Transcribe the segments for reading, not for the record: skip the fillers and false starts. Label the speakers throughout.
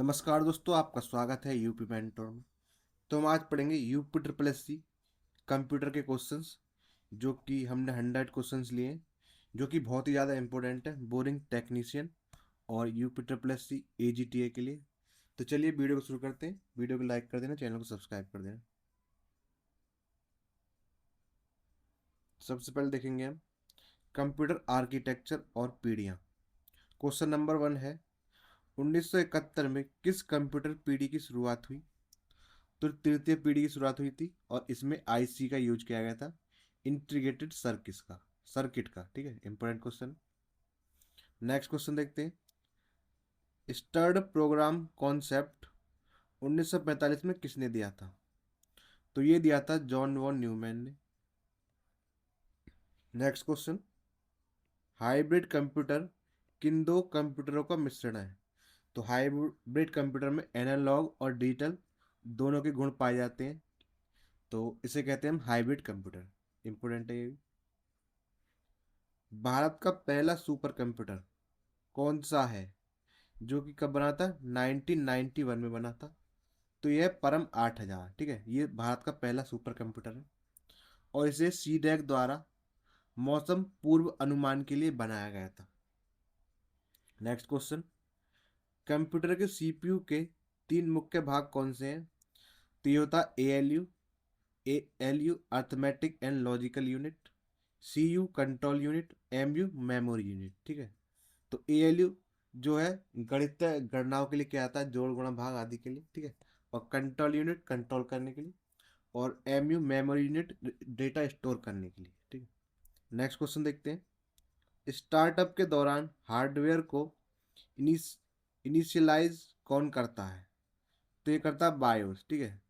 Speaker 1: नमस्कार दोस्तों, आपका स्वागत है यूपी मेंटोर में। तो हम आज पढ़ेंगे UP triple S C computer के क्वेश्चंस, जो कि हमने 100 क्वेश्चंस लिए हैं, जो कि बहुत ही ज़्यादा इंपॉर्टेंट है बोरिंग टेक्नीशियन और UP triple S C AGTA के लिए। तो चलिए वीडियो को शुरू करते हैं। वीडियो को लाइक कर देना, चैनल को सब्सक्राइब कर देना। सबसे पहले देखेंगे हम कंप्यूटर आर्किटेक्चर और पीढ़ियाँ। क्वेश्चन नंबर 1 है, 1971 में किस कंप्यूटर पीढ़ी की शुरुआत हुई? तो तृतीय पीढ़ी की शुरुआत हुई थी और इसमें IC का यूज किया गया था, इंटीग्रेटेड सर्किट का। ठीक है, इंपॉर्टेंट क्वेश्चन। नेक्स्ट क्वेश्चन देखते हैं, स्टर्ड प्रोग्राम कॉन्सेप्ट 1945 में किसने दिया था? तो ये दिया था जॉन वॉन न्यूमैन ने। नेक्स्ट क्वेश्चन, हाइब्रिड कंप्यूटर किन दो कंप्यूटरों का मिश्रण है? तो हाइब्रिड कंप्यूटर में एनालॉग और डिजिटल दोनों के गुण पाए जाते हैं, तो इसे कहते हैं हम हाइब्रिड कंप्यूटर। इंपॉर्टेंट है ये भी। भारत का पहला सुपर कंप्यूटर कौन सा है, जो कि कब बना था? 1991 में बना था। तो यह है परम 8000। ठीक है, ये भारत का पहला सुपर कंप्यूटर है और इसे CDEC द्वारा मौसम पूर्व अनुमान के लिए बनाया गया था। नेक्स्ट क्वेश्चन, कंप्यूटर के CPU के 3 मुख्य भाग कौन से हैं? तो ये होता है ALU arithmetic and logical unit, CU control unit, MU memory unit. ठीक है, तो ALU जो है गणित गणनाओं के लिए क्या आता है, जोड़ गुणा भाग आदि के लिए। ठीक है, और कंट्रोल यूनिट कंट्रोल करने के लिए, और MU memory unit data store करने के लिए। ठीक है, नेक्स्ट क्वेश्चन देखते हैं, स्टार्टअप के दौरान हार्डवेयर को इनिशियलाइज कौन करता है? तो ये करता है बायोस। ठीक है,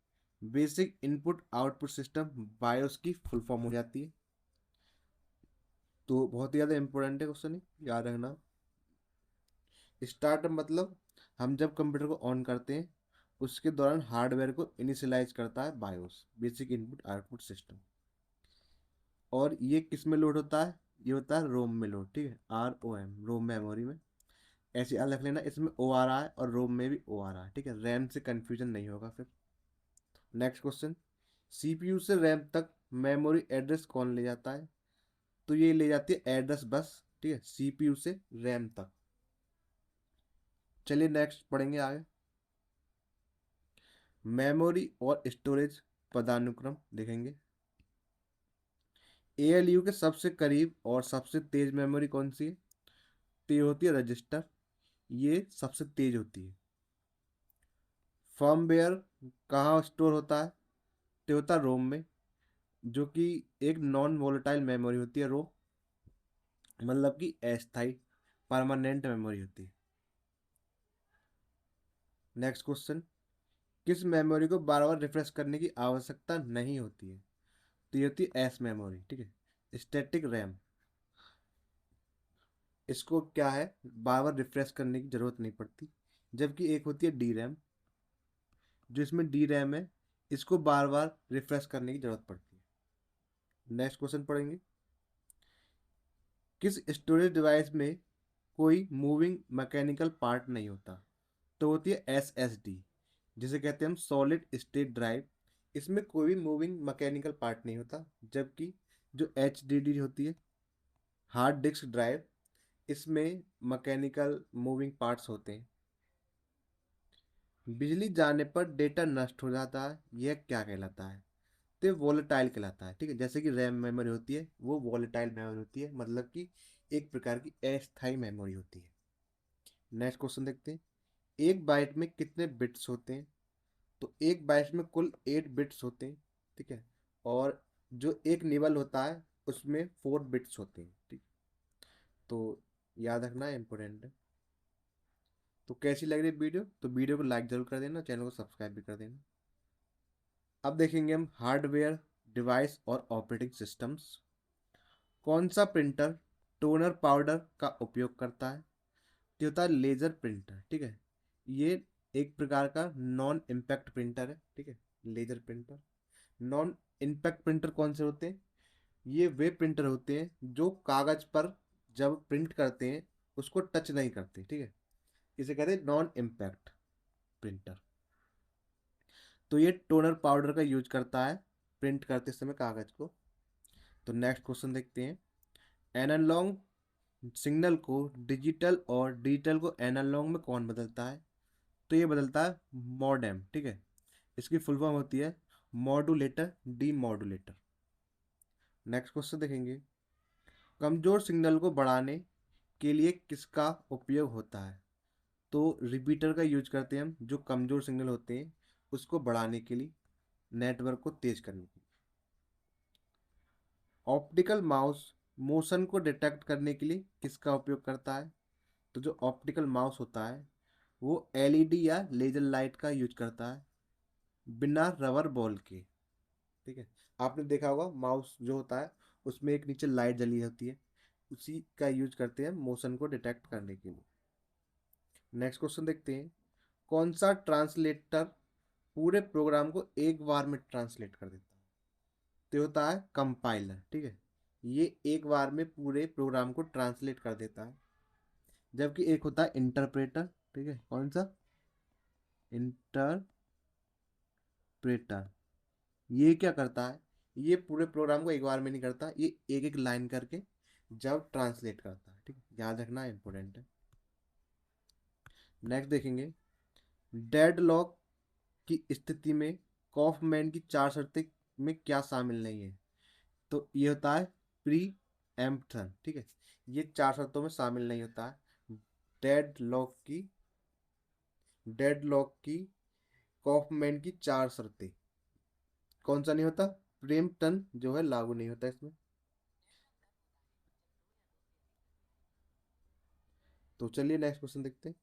Speaker 1: basic input output system BIOS की फुल फॉर्म हो जाती है। तो बहुत ही ज़्यादा इंपॉर्टेंट है क्वेश्चन, याद रखना। स्टार्टअप मतलब हम जब कंप्यूटर को ऑन करते हैं उसके दौरान हार्डवेयर को इनिशियलाइज करता है BIOS, basic input output system. और ये किस में लोड होता है? ये होता है रोम में लोड। ठीक है, ROM, रोम मेमोरी में। ऐसे याद रख लेना, इसमें ORA है और रोम में भी ORA है। ठीक है, रैम से कंफ्यूजन नहीं होगा फिर। नेक्स्ट क्वेश्चन, CPU से रैम तक मेमोरी एड्रेस कौन ले जाता है? तो ये ले जाती है एड्रेस बस। ठीक है, CPU से रैम तक। चलिए नेक्स्ट पढ़ेंगे आगे, मेमोरी और स्टोरेज पदानुक्रम देखेंगे। ALU के सबसे करीब और सबसे तेज मेमोरी कौन सी है? तो ये होती है रजिस्टर, ये सबसे तेज होती है। फर्मवेयर कहाँ स्टोर होता है? तो होता है रोम में, जो कि एक नॉन वोलेटाइल मेमोरी होती है रोम, मतलब कि अस्थाई परमानेंट मेमोरी होती है। नेक्स्ट क्वेश्चन, किस मेमोरी को बार बार रिफ्रेश करने की आवश्यकता नहीं होती है? तो ये होती है एस मेमोरी। ठीक है, स्टैटिक रैम, इसको क्या है, बार बार रिफ्रेश करने की जरूरत नहीं पड़ती। जबकि एक होती है डी रैम, जो इसमें डी रैम है, इसको बार बार रिफ्रेश करने की जरूरत पड़ती है। नेक्स्ट क्वेश्चन पढ़ेंगे, किस स्टोरेज डिवाइस में कोई मूविंग मैकेनिकल पार्ट नहीं होता? तो होती है SSD, जिसे कहते हैं हम सॉलिड स्टेट ड्राइव। इसमें कोई भी मूविंग मैकेनिकल पार्ट नहीं होता। जबकि जो HDD होती है, हार्ड डिस्क ड्राइव, इसमें मैकेनिकल मूविंग पार्ट्स होते हैं। बिजली जाने पर डेटा नष्ट हो जाता है, यह क्या कहलाता है? तो वोलेटाइल कहलाता है। ठीक है, जैसे कि रैम मेमोरी होती है वो वोलेटाइल मेमोरी होती है, मतलब कि एक प्रकार की अस्थाई मेमोरी होती है। नेक्स्ट क्वेश्चन देखते हैं, एक बाइट में कितने बिट्स होते हैं? तो एक बाइट में कुल 8 बिट्स होते हैं। ठीक है, और जो एक निबल होता है उसमें 4 बिट्स होते हैं। ठीक, तो याद रखना इंपॉर्टेंट है। तो कैसी लग रही है वीडियो? तो वीडियो को लाइक जरूर कर देना, चैनल को सब्सक्राइब भी कर देना। अब देखेंगे हम हार्डवेयर, डिवाइस और ऑपरेटिंग सिस्टम्स। कौन सा प्रिंटर टोनर पाउडर का उपयोग करता है? ये होता है लेजर प्रिंटर। ठीक है, ये एक प्रकार का नॉन इम्पैक्ट प्रिंटर है। ठीक है, laser printer. Non impact printer कौन से होते हैं? ये वे प्रिंटर होते हैं जो कागज पर जब प्रिंट करते हैं उसको टच नहीं करते। ठीक है, इसे कहते हैं नॉन इम्पैक्ट। प्रिंटर। तो ये टोनर पाउडर का यूज करता है प्रिंट करते समय कागज को। तो नेक्स्ट क्वेश्चन देखते हैं। एनालॉग सिग्नल को डिजिटल और डिजिटल को एनालॉग में कौन बदलता है? तो ये बदलता है मॉडेम, ठीक है। इसकी फुल फॉर्म होती है modulator D modulator. Next question देखेंगे। कमजोर सिग्नल को बढ़ाने के लिए किसका उपयोग होता है? तो रिपीटर का यूज करते हैं हम, जो कमजोर सिग्नल होते हैं उसको बढ़ाने के लिए, नेटवर्क को तेज करने के लिए। ऑप्टिकल माउस मोशन को डिटेक्ट करने के लिए किसका उपयोग करता है? तो जो ऑप्टिकल माउस होता है वो एलईडी या लेजर लाइट का यूज करता है बिना रबर बॉल के, ठीक है। आपने देखा होगा माउस जो होता है उसमें एक नीचे लाइट जली होती है, उसी का यूज करते हैं मोशन को डिटेक्ट करने के लिए। नेक्स्ट क्वेश्चन देखते हैं। कौन सा ट्रांसलेटर पूरे प्रोग्राम को एक बार में ट्रांसलेट कर देता है? तो ये होता है कंपाइलर, ठीक है। ये एक बार में पूरे प्रोग्राम को ट्रांसलेट कर देता है। जबकि एक होता है इंटरप्रेटर, ठीक है। कौन सा? इंटरप्रेटर। ये क्या करता है? ये पूरे प्रोग्राम को एक बार में नहीं करता, ये एक एक लाइन करके जब ट्रांसलेट करता है, ठीक है। याद रखना इंपॉर्टेंट है। नेक्स्ट देखेंगे। डेडलॉक की स्थिति में कॉफमैन की चार शर्तें में क्या शामिल नहीं है? तो ये होता है प्री एम्प्शन, ठीक है। ये चार शर्तों में शामिल नहीं होता है। डेडलॉक की डेडलॉक की कॉफमैन की चार शर्तें कौन सा नहीं होता? प्रेमटन जो है लागू नहीं होता इसमें। तो चलिए नेक्स्ट क्वेश्चन देखते हैं।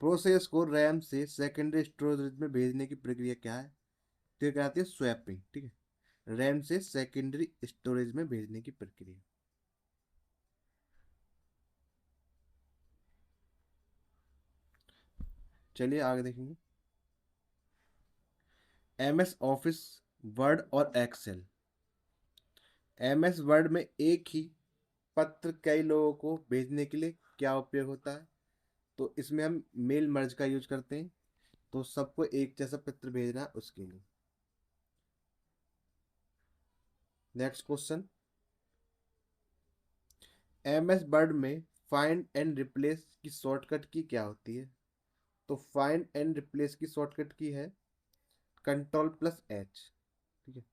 Speaker 1: प्रोसेस को रैम से सेकेंडरी स्टोरेज में भेजने की प्रक्रिया क्या है? तो ये कहती है स्वैपिंग, ठीक है। रैम से सेकेंडरी स्टोरेज में भेजने की प्रक्रिया। चलिए आगे देखेंगे। एमएस ऑफिस, वर्ड और एक्सेल। एमएस वर्ड में एक ही पत्र कई लोगों को भेजने के लिए क्या उपयोग होता है? तो इसमें हम मेल मर्ज का यूज करते हैं, तो सबको एक जैसा पत्र भेजना है उसके लिए। Next question. एमएस वर्ड में फाइंड एंड रिप्लेस की शॉर्टकट की क्या होती है? तो फाइंड एंड रिप्लेस की शॉर्टकट की है Ctrl+H, ठीक है।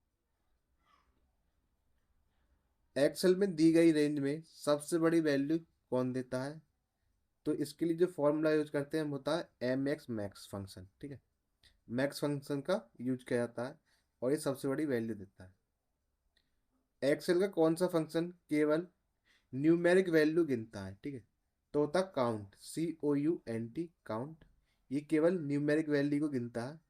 Speaker 1: एक्सेल में दी गई रेंज में सबसे बड़ी वैल्यू कौन देता है? तो इसके लिए जो फॉर्मूला यूज करते हैं हम होता है एम एक्स मैक्स फंक्शन, ठीक है। मैक्स फंक्शन का यूज किया जाता है और ये सबसे बड़ी वैल्यू देता है। एक्सेल का कौन सा फंक्शन केवल न्यूमेरिक वैल्यू गिनता है? ठीक है। तो होता काउंट, COUNT, काउंट। ये केवल न्यूमेरिक वैल्यू को गिनता है।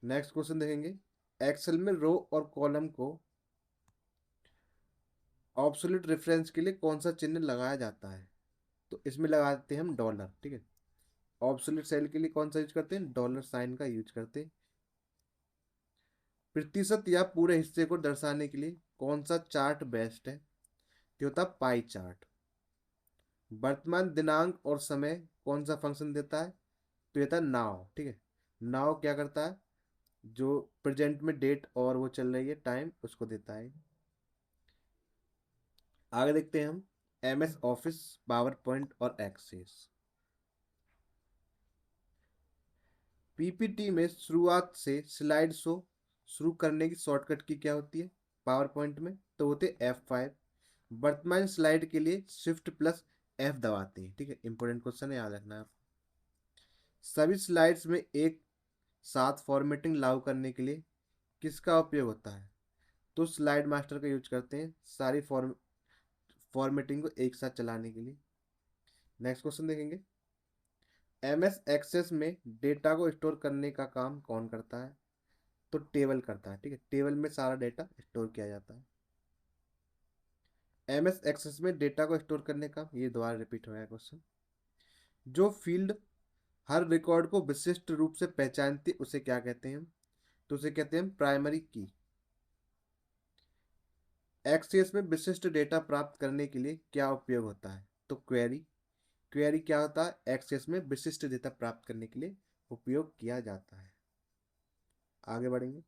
Speaker 1: नेक्स्ट क्वेश्चन देखेंगे। एक्सेल में रो और कॉलम को ऑब्सोल्यूट रेफरेंस के लिए कौन सा चिन्ह लगाया जाता है? तो इसमें लगाते हैं हम डॉलर, ठीक है। ऑब्सोल्यूट सेल के लिए कौन सा यूज करते हैं? डॉलर साइन का यूज करते हैं। प्रतिशत या पूरे हिस्से को दर्शाने के लिए कौन सा चार्ट बेस्ट है? ये होता है पाई चार्ट। वर्तमान दिनांक और समय कौन सा फंक्शन देता है? तो ये था नाउ, ठीक है। नाउ क्या करता है? जो प्रेजेंट में डेट और वो चल रही है टाइम उसको देता है। आगे देखते हैं हम MS ऑफिस, पावर पॉइंट और एक्सेस। PPT में शुरुआत से स्लाइड शो शुरू करने की शॉर्टकट की क्या होती है? पावर पॉइंट में तो होते F5। वर्तमान स्लाइड के लिए Shift+F दबाते हैं, ठीक है। इंपॉर्टेंट क्वेश्चन है, याद रखना है आप। सभी स्लाइड्स में एक साथ फॉर्मेटिंग लागू करने के लिए किसका उपयोग होता है? तो स्लाइड मास्टर का यूज करते हैं सारी फॉर्मेटिंग को एक साथ चलाने के लिए। नेक्स्ट क्वेश्चन देखेंगे। MS एक्सेस में डेटा को स्टोर करने का काम कौन करता है? तो टेबल करता है, ठीक है। टेबल में सारा डेटा स्टोर किया जाता है। MS एक्सेस में डेटा को स्टोर करने का, ये दोबारा रिपीट हो गया क्वेश्चन। जो फील्ड हर रिकॉर्ड को विशिष्ट रूप से पहचानती उसे क्या कहते हैं हम? तो उसे कहते हैं प्राइमरी की। एक्सेस में विशिष्ट डेटा प्राप्त करने के लिए क्या उपयोग होता है? तो क्वेरी, क्वेरी क्या होता है, एक्सेस में विशिष्ट डेटा प्राप्त करने के लिए उपयोग किया जाता है। आगे बढ़ेंगे।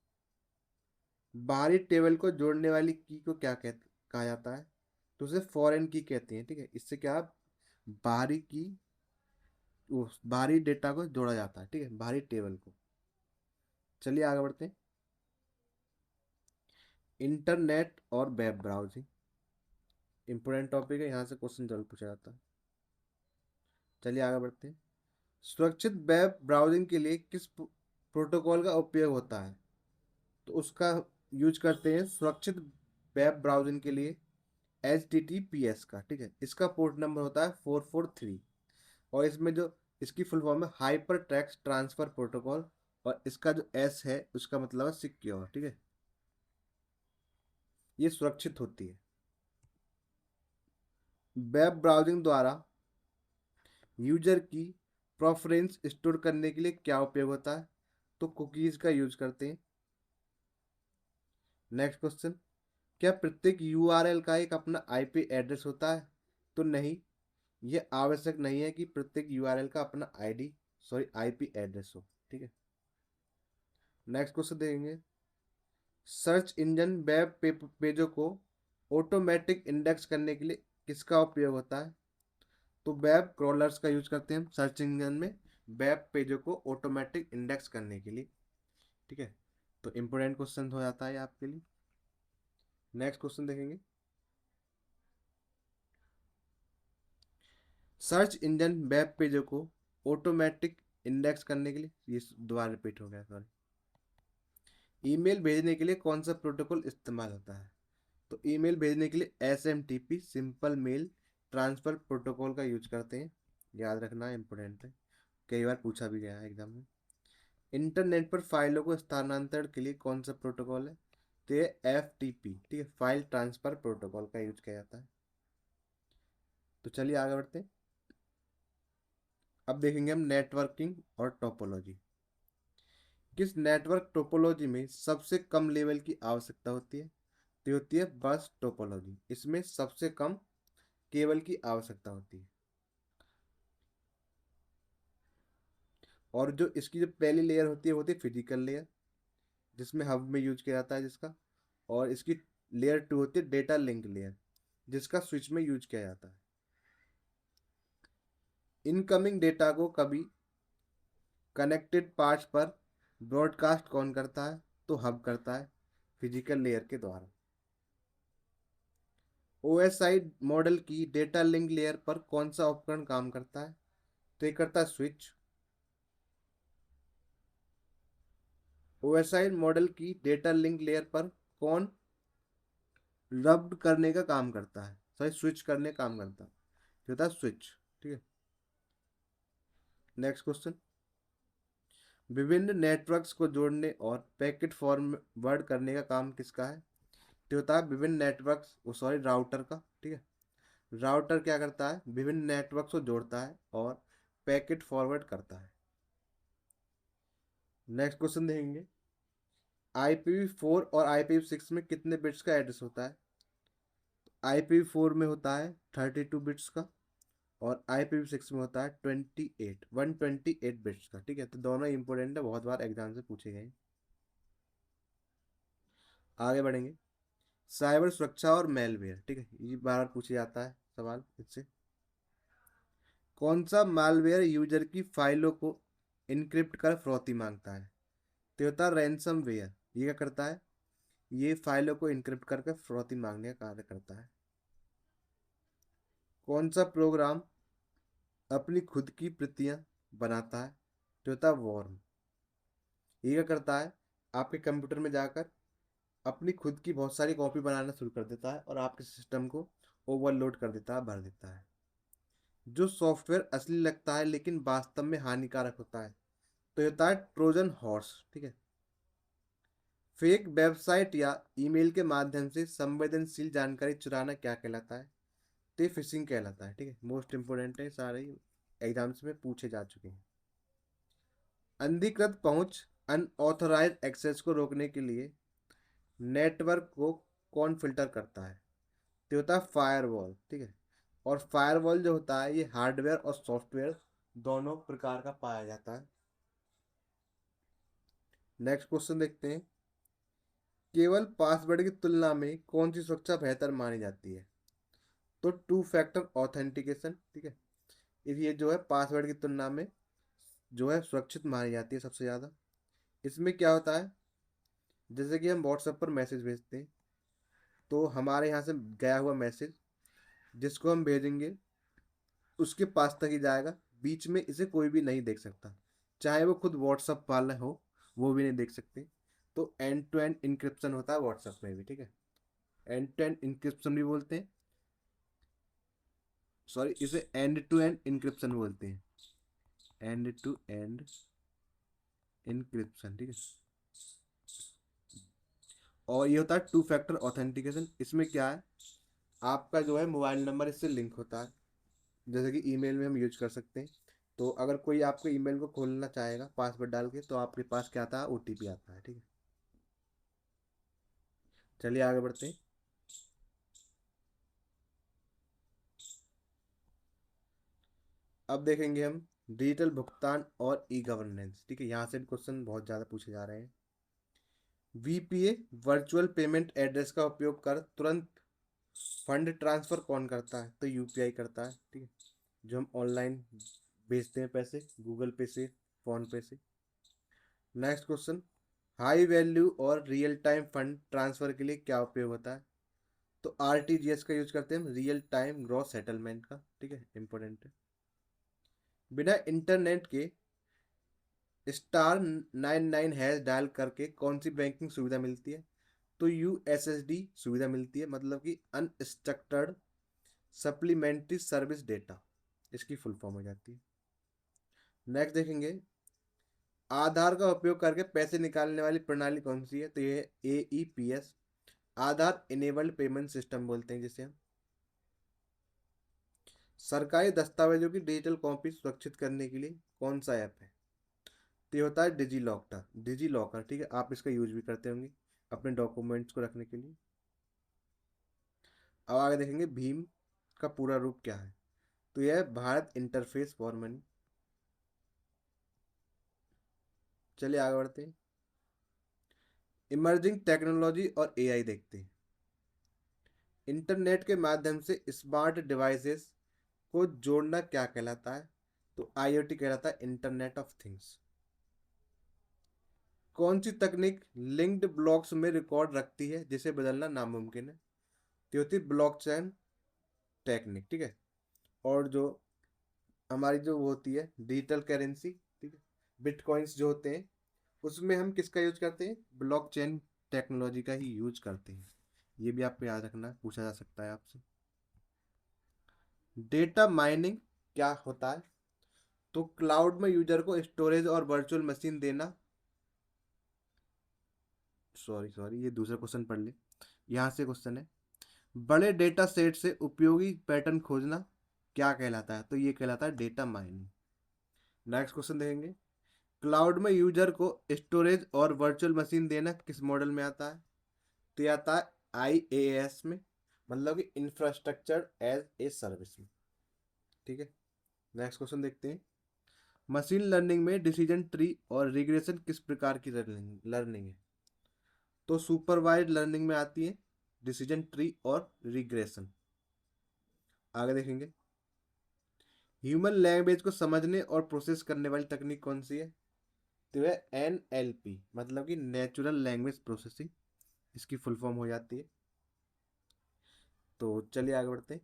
Speaker 1: बाहरी टेबल को जोड़ने वाली की को क्या कहा जाता है, तो उसे फॉरेन की कहते हैं। ठीक है, इससे क्या, बाहरी की, उस बाहरी डेटा को जोड़ा जाता है। ठीक है, बाहरी टेबल को। चलिए आगे बढ़ते हैं। इंटरनेट और वेब ब्राउजिंग इंपोर्टेंट टॉपिक है, यहाँ से क्वेश्चन जरूर पूछा जाता है। चलिए आगे बढ़ते हैं। सुरक्षित वेब ब्राउजिंग के लिए किस प्रोटोकॉल का उपयोग होता है, तो उसका यूज करते हैं सुरक्षित वेब ब्राउजिंग के लिए HTTPS का। ठीक है, इसका पोर्ट नंबर होता है 443, और इसमें जो इसकी फुल फॉर्म है हाइपर टेक्स्ट ट्रांसफर प्रोटोकॉल, और इसका जो S है उसका मतलब है सिक्योर। ठीक है, ये सुरक्षित होती है। वेब ब्राउजिंग द्वारा यूजर की प्रेफरेंस स्टोर करने के लिए क्या उपयोग होता है, तो कुकीज का यूज करते हैं। नेक्स्ट क्वेश्चन, क्या प्रत्येक यूआरएल का एक अपना आईपी एड्रेस होता है, तो नहीं, ये आवश्यक नहीं है कि प्रत्येक यूआरएल का अपना आईपी एड्रेस हो। ठीक है, नेक्स्ट क्वेश्चन देखेंगे। सर्च इंजन वेब पेजों को ऑटोमेटिक इंडेक्स करने के लिए किसका उपयोग होता है, तो वेब क्रॉलर्स का यूज करते हैं हम सर्च इंजन में वेब पेजों को ऑटोमेटिक इंडेक्स करने के लिए। ठीक है, तो इंपोर्टेंट क्वेश्चन हो जाता है आपके लिए। नेक्स्ट क्वेश्चन देखेंगे। सर्च इंजन वेब पेजों को ऑटोमेटिक इंडेक्स करने के लिए, ये दोबारा रिपीट हो गया, सॉरी। ईमेल भेजने के लिए कौन सा प्रोटोकॉल इस्तेमाल होता है, तो ईमेल भेजने के लिए SMTP simple mail transfer protocol का यूज करते हैं। याद रखना इंपॉर्टेंट है, कई बार पूछा भी गया है एग्जाम में। इंटरनेट पर फाइलों को स्थानांतरण के लिए कौन सा प्रोटोकॉल है, तो ये FTP, ठीक है, फाइल ट्रांसफर प्रोटोकॉल का यूज किया जाता है। तो चलिए आगे बढ़ते हैं। अब देखेंगे हम नेटवर्किंग और टोपोलॉजी। किस नेटवर्क टोपोलॉजी में सबसे कम लेवल की आवश्यकता होती है, तो होती है बस टोपोलॉजी। इसमें सबसे कम केबल की आवश्यकता होती है। और जो इसकी जो पहली लेयर होती है वो होती है फिजिकल लेयर, जिसमें हब में यूज किया जाता है जिसका। और इसकी लेयर 2 होती है डेटा लिंक लेयर, जिसका स्विच में यूज किया जाता है। इनकमिंग डेटा को कभी कनेक्टेड पार्ट्स पर ब्रॉडकास्ट कौन करता है, तो हब करता है फिजिकल लेयर के द्वारा। OSI मॉडल की डेटा लिंक लेयर पर कौन सा उपकरण काम करता है, तो ये करता है स्विच। OSI मॉडल की डेटा लिंक लेयर पर कौन रब्ड करने का काम करता है, सॉरी स्विच करने का काम करता है, जो होता है स्विच। ठीक है, नेक्स्ट क्वेश्चन। विभिन्न नेटवर्क्स को जोड़ने और पैकेट फॉरवर्ड करने का काम किसका है, तो होता है विभिन्न नेटवर्क्स, सॉरी राउटर का। ठीक है, राउटर क्या करता है, विभिन्न नेटवर्क्स को जोड़ता है और पैकेट फॉरवर्ड करता है। नेक्स्ट क्वेश्चन देखेंगे। IPv4 और IPv6 में कितने बिट्स का एड्रेस होता है, IPv4 में होता है 32 बिट्स का, और IPv6 में होता है 128 बिट्स का। ठीक है, तो दोनों इंपॉर्टेंट है, बहुत बार एग्जाम से पूछे गए। आगे बढ़ेंगे। साइबर सुरक्षा और मेलवेयर, ठीक है, ये बार बार पूछा जाता है सवाल इससे। कौन सा मालवेयर यूजर की फाइलों को इनक्रिप्ट कर फिरौती मांगता है, तो होता है रैंसम वेयर। ये क्या करता है, ये फाइलों को इनक्रिप्ट करके फिरौती मांगने का कार्य करता है। कौन सा प्रोग्राम अपनी खुद की प्रतियां बनाता है, तो होता है वॉर्म। ये क्या करता है, आपके कंप्यूटर में जाकर अपनी खुद की बहुत सारी कॉपी बनाना शुरू कर देता है और आपके सिस्टम को ओवरलोड कर देता है, भर देता है। जो सॉफ्टवेयर असली लगता है लेकिन वास्तव में हानिकारक होता है, तो ये होता है ट्रोजन हॉर्स। ठीक है, फेक वेबसाइट या ईमेल के माध्यम से संवेदनशील जानकारी चुराना क्या कहलाता है, तो ये फिशिंग कहलाता है। ठीक है, मोस्ट इंपोर्टेंट है, सारे एग्जाम्स में पूछे जा चुके हैं। अनधिकृत पहुंच, अनऑथराइज एक्सेस को रोकने के लिए नेटवर्क को कौन फिल्टर करता है, तो होता है फायरवॉल। ठीक है, और फायरवॉल जो होता है ये हार्डवेयर और सॉफ्टवेयर दोनों प्रकार का पाया जाता है। नेक्स्ट क्वेश्चन देखते हैं, केवल पासवर्ड की तुलना में कौन सी सुरक्षा बेहतर मानी जाती है? तो टू फैक्टर ऑथेंटिकेशन, ठीक है, ये जो है पासवर्ड की तुलना में जो है सुरक्षित मानी जाती है सबसे ज़्यादा। इसमें क्या होता है, जैसे कि हम व्हाट्सएप पर मैसेज भेजते हैं, तो हमारे यहाँ से गया हुआ मैसेज जिसको हम भेजेंगे उसके पास तक ही जाएगा, बीच में इसे कोई भी नहीं देख सकता, चाहे वो खुद व्हाट्सएप वाले हो वो भी नहीं देख सकते। तो एंड टू एंड इंक्रिप्शन होता है व्हाट्सएप में भी, ठीक है, एंड टू एंड इंक्रिप्शन भी बोलते हैं, सॉरी इसे एंड टू एंड इंक्रिप्शन बोलते हैं, एंड टू एंड इंक्रिप्शन, ठीक है। और ये होता है टू फैक्टर ऑथेंटिकेशन, इसमें क्या है, आपका जो है मोबाइल नंबर इससे लिंक होता है, जैसे कि ईमेल में हम यूज कर सकते हैं। तो अगर कोई आपके ईमेल को खोलना चाहेगा पासवर्ड डाल के, तो आपके पास क्या आता है, ओटीपी आता है, ठीक है। चलिए आगे बढ़ते हैं। अब देखेंगे हम डिजिटल भुगतान और ई गवर्नेंस, ठीक है, यहाँ से भी क्वेश्चन बहुत ज़्यादा पूछे जा रहे हैं। वीपीए वर्चुअल पेमेंट एड्रेस का उपयोग कर तुरंत फंड ट्रांसफर कौन करता है? तो यूपीआई करता है, ठीक है, जो हम ऑनलाइन भेजते हैं पैसे गूगल पे से, फोन पे से। नेक्स्ट क्वेश्चन, हाई वैल्यू और रियल टाइम फंड ट्रांसफर के लिए क्या उपयोग होता है? तो आरटीजीएस का यूज करते हैं हम, रियल टाइम ग्रॉस सेटलमेंट का, ठीक है, इंपॉर्टेंट है। बिना इंटरनेट के *99# डायल करके कौन सी बैंकिंग सुविधा मिलती है? तो यूएसएसडी सुविधा मिलती है, मतलब कि अनस्ट्रक्चर्ड सप्लीमेंट्री सर्विस डेटा, इसकी फुल फॉर्म हो जाती है। नेक्स्ट देखेंगे, आधार का उपयोग करके पैसे निकालने वाली प्रणाली कौन सी है? तो ये एईपीएस, आधार इनेबल्ड पेमेंट सिस्टम बोलते हैं जिसे हम। सरकारी दस्तावेजों की डिजिटल कॉपी सुरक्षित करने के लिए कौन सा ऐप है? तो ये होता है डिजी लॉकर, ठीक है, आप इसका यूज भी करते होंगे अपने डॉक्यूमेंट्स को रखने के लिए। अब आगे देखेंगे भीम का पूरा रूप क्या है? तो यह है भारत इंटरफेस फॉर मनी। चलिए आगे बढ़ते हैं, इमर्जिंग टेक्नोलॉजी और एआई देखते हैं। इंटरनेट के माध्यम से स्मार्ट डिवाइसेस को जोड़ना क्या कहलाता है? तो आईओटी कहलाता है, इंटरनेट ऑफ थिंग्स। कौन सी तकनीक लिंक्ड ब्लॉक्स में रिकॉर्ड रखती है जिसे बदलना नामुमकिन है? तो होती है ब्लॉकचेन टेक्निक, ठीक है। और जो हमारी जो वो होती है डिजिटल करेंसी, ठीक है, बिटकॉइंस जो होते हैं, उसमें हम किसका यूज करते हैं? ब्लॉकचेन टेक्नोलॉजी का ही यूज करते हैं। ये भी आपको याद रखना, पूछा जा सकता है आपसे। डेटा माइनिंग क्या होता है? तो क्लाउड में यूजर को स्टोरेज और वर्चुअल मशीन देना, सॉरी सॉरी ये दूसरा क्वेश्चन पढ़ ले, यहाँ से क्वेश्चन है, बड़े डेटा सेट से उपयोगी पैटर्न खोजना क्या कहलाता है? तो ये कहलाता है डेटा माइनिंग। नेक्स्ट क्वेश्चन देखेंगे, क्लाउड में यूजर को स्टोरेज और वर्चुअल मशीन देना किस मॉडल में आता है? तो ये आता है आईएएस में, मतलब कि इंफ्रास्ट्रक्चर एज ए सर्विस में, ठीक है। नेक्स्ट क्वेश्चन देखते हैं, मशीन लर्निंग में डिसीजन ट्री और रिग्रेशन किस प्रकार की लर्निंग है? तो सुपरवाइज्ड लर्निंग में आती है डिसीजन ट्री और रिग्रेशन। आगे देखेंगे, ह्यूमन लैंग्वेज को समझने और प्रोसेस करने वाली तकनीक कौन सी है? तो है एनएलपी, मतलब कि नेचुरल लैंग्वेज प्रोसेसिंग, इसकी फुल फॉर्म हो जाती है। तो चलिए आगे बढ़ते हैं,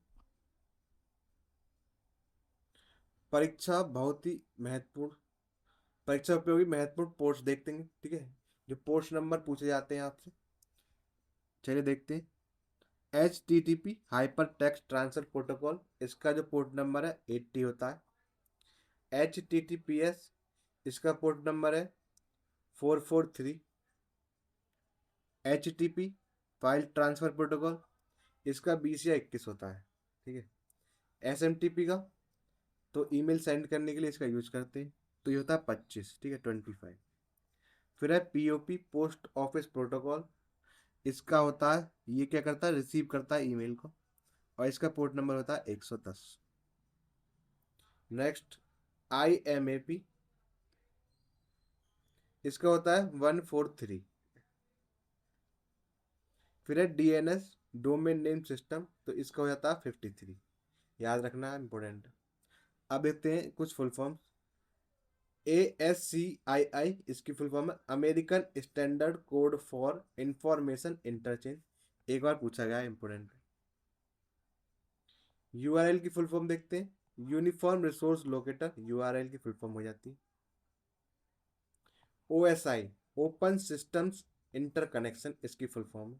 Speaker 1: परीक्षा बहुत ही महत्वपूर्ण, परीक्षा उपयोगी महत्वपूर्ण पोस्ट देखते हैं, ठीक है, जो पोस्ट नंबर पूछे जाते हैं आपसे। चलिए देखते हैं, H T T P hyper text transfer protocol, इसका जो पोर्ट नंबर है 80 होता है। H T T P S, इसका पोर्ट नंबर है 443। H T P file transfer protocol, इसका 20 या 21 होता है, ठीक है। एस एम टी पी का, तो ईमेल सेंड करने के लिए इसका यूज करते हैं, तो ये होता है 25, ठीक है, 25। फिर है पीओपी पोस्ट ऑफिस प्रोटोकॉल, इसका होता है, ये क्या करता है, रिसीव करता है ईमेल को, और इसका पोर्ट नंबर होता है 110। नेक्स्ट IMAP, इसका होता है 143। फिर है DNS, डोमेन नेम सिस्टम, तो इसका हो जाता है 53। याद रखना है, इंपॉर्टेंट। अब देखते हैं कुछ फुल फॉर्म। ASCII, इसकी फुल फॉर्म है American standard code for information interchange. एक बार पूछा गया है, इंपॉर्टेंट। URL की फुल फॉर्म देखते हैं, यूनिफॉर्म रिसोर्स लोकेटर, URL की फुल फॉर्म हो जाती है। OSI, ओपन सिस्टम्स इंटरकनेक्शन, इसकी फुल फॉर्म है।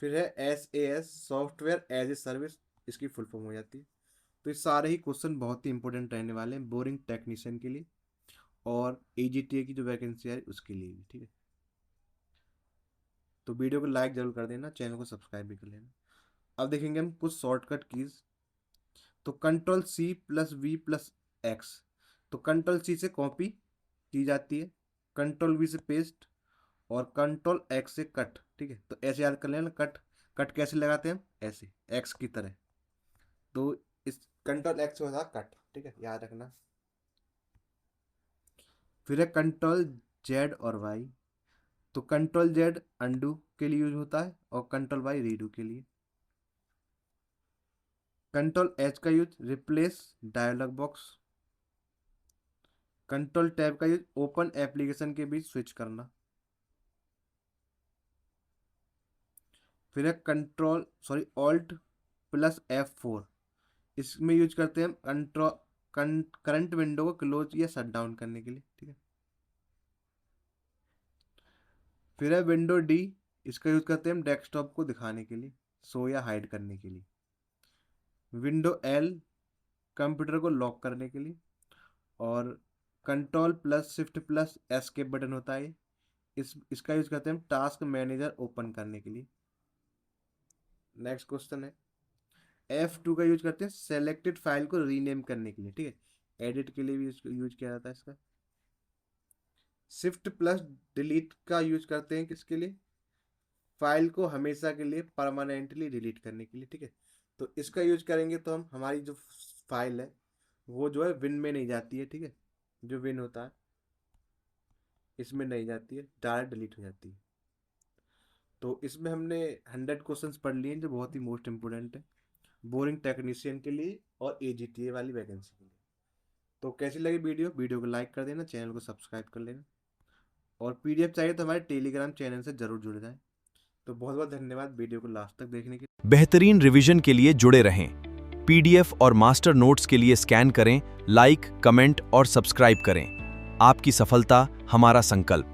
Speaker 1: फिर है SAS, software as a service, इसकी फुल फॉर्म हो जाती है। तो ये सारे ही क्वेश्चन बहुत ही इंपॉर्टेंट रहने वाले हैं बोरिंग टेक्नीशियन के लिए और AGTA की जो वैकेंसी है उसके लिए भी, ठीक है। तो वीडियो को लाइक जरूर कर देना, चैनल को सब्सक्राइब भी कर लेना। अब देखेंगे हम कुछ शॉर्टकट कीज। तो Ctrl+C+V+X, तो Ctrl+C से कॉपी की जाती है, Ctrl+V से पेस्ट, और Ctrl+X से कट, ठीक है। तो ऐसे याद कर लेना, कट कट कैसे लगाते हैं हम, ऐसे एक्स की तरह। तो इस Ctrl+X से होता है कट, ठीक है, याद रखना। फिर है Ctrl+Z और Y, तो Ctrl+Z अंडू के लिए यूज होता है और Ctrl+Y रीडू के लिए। Ctrl+H का use replace dialog box. Ctrl+Tab का यूज ओपन एप्लीकेशन के बीच स्विच करना। फिर है Alt+F4, इसमें यूज करते हैं कंट्रोल करंट विंडो को क्लोज या शट डाउन करने के लिए, ठीक है। फिर है विंडो D, इसका यूज करते हैं हम डेस्कटॉप को दिखाने के लिए, शो या हाइड करने के लिए। विंडो L, कंप्यूटर को लॉक करने के लिए। और Ctrl+Shift+Escape बटन होता है, इसका यूज करते हैं हम टास्क मैनेजर ओपन करने के लिए। नेक्स्ट क्वेश्चन है F2 का यूज करते हैं सेलेक्टेड फाइल को रीनेम करने के लिए, ठीक है। एडिट के लिए भी यूज किया जाता है इसका। Shift+Delete का यूज करते हैं किसके लिए, फाइल को हमेशा के लिए परमानेंटली डिलीट करने के लिए, ठीक है। तो इसका यूज करेंगे तो हम हमारी जो फाइल है वो जो है विन में नहीं जाती है, ठीक है। जो विन होता है इसमें नहीं जाती है, डायरेक्ट डिलीट हो जाती है। तो इसमें हमने 100 क्वेश्चंस पढ़ लिए हैं जो बहुत ही मोस्ट इंपोर्टेंट है बोरिंग टेक्नीशियन के लिए और AGTA वाली वैकेंसी के लिए। तो कैसी लगी वीडियो को लाइक कर देना, चैनल को सब्सक्राइब कर लेना, और PDF चाहिए तो हमारे टेलीग्राम चैनल से जरूर जुड़ जाएं। तो बहुत बहुत धन्यवाद वीडियो को लास्ट तक देखने के लिए।
Speaker 2: बेहतरीन रिवीजन के लिए जुड़े रहें। PDF और मास्टर नोट्स के लिए स्कैन करें, लाइक, कमेंट और सब्सक्राइब करें। आपकी सफलता हमारा संकल्प।